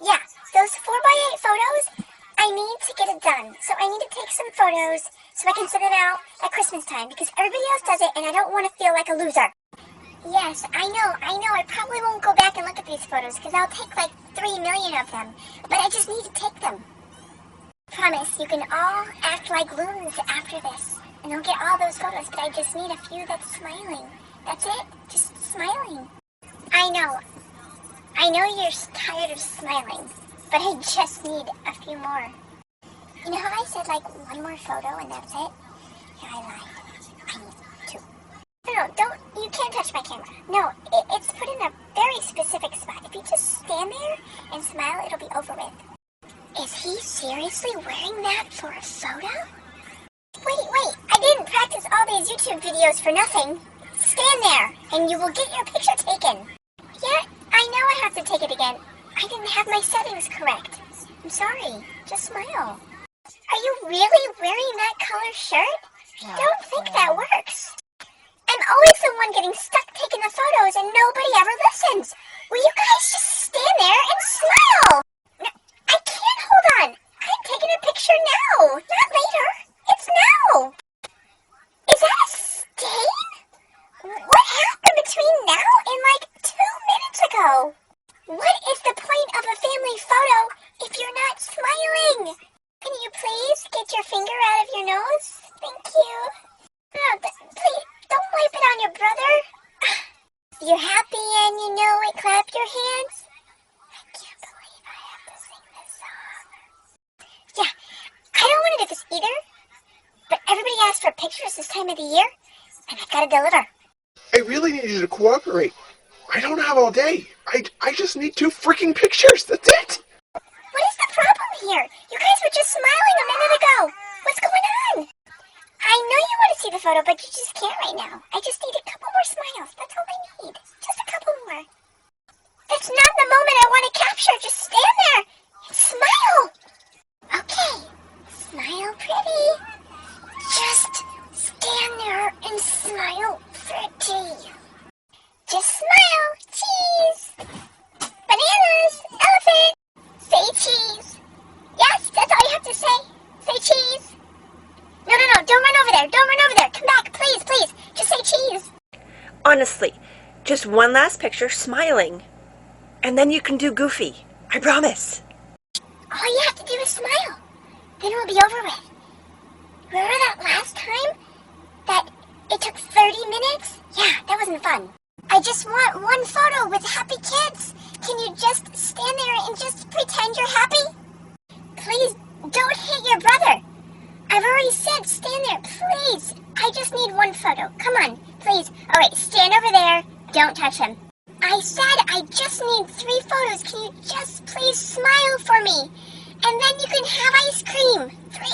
Yeah, those 4x8 photos, I need to get it done. So I need to take some photos so I can send it out at Christmas time because everybody else does it and I don't want to feel like a loser. Yes, I know. I probably won't go back and look at these photos because I'll take like 3 million of them. But I just need to take them. Promise, you can all act like loons after this. And I'll get all those photos, but I just need a few that's smiling. That's it. Just smiling. I know you're tired of smiling, but I just need a few more. You know how I said like one more photo and that's it? Yeah, I lied. I need two. No, you can't touch my camera. No, it's put in a very specific spot. If you just stand there and smile, it'll be over with. Is he seriously wearing that for a photo? Wait, I didn't practice all these YouTube videos for nothing. Stand there, and you will get your picture taken. Yeah, I know I have to take it again. I didn't have my settings correct. I'm sorry. Just smile. Are you really wearing that color shirt? I don't think that works. I'm always the one getting stuck taking the photos, and nobody ever listens. Will you guys just stand there and smile? No, I can't. Hold on. I'm taking a picture now, not later. It's now. Is that a stain? What happened between now and like 2 minutes ago? What is the point of a family photo if you're not smiling? Can you please get your finger out of your nose? Thank you. No, please, don't wipe it on your brother. You're happy and you know it. Clap your hands. I can't believe I have to sing this song. Yeah, I don't want to do this either. But everybody asks for pictures this time of the year, and I've got to deliver. I really need you to cooperate. I don't have all day. I just need 2 freaking pictures. That's it. What is the problem here? You guys were just smiling a minute ago. What's going on? I know you want to see the photo, but you just can't right now. I just need a couple more smiles. That's all I need. Just a couple more. That's not the moment I want to capture. Just stand there and smile. Okay. Smile pretty. Just stand there and smile pretty. Just smile. Cheese. Bananas. Elephant. Say cheese. Yes, that's all you have to say. Say cheese. No, don't run over there. Don't run over there. Come back, please. Just say cheese. Honestly, just one last picture smiling. And then you can do Goofy. I promise. All you have to do is smile. Then it'll be over with. Remember that last time? That it took 30 minutes? Yeah, that wasn't fun. I just want one photo with happy kids. Can you just stand there and just pretend you're happy? Please, don't hit your brother. I've already said stand there, please. I just need one photo. Come on, please. All right, stand over there. Don't touch him. I said I just need 3 photos. Can you just please smile for me? And then you can have ice cream. 3.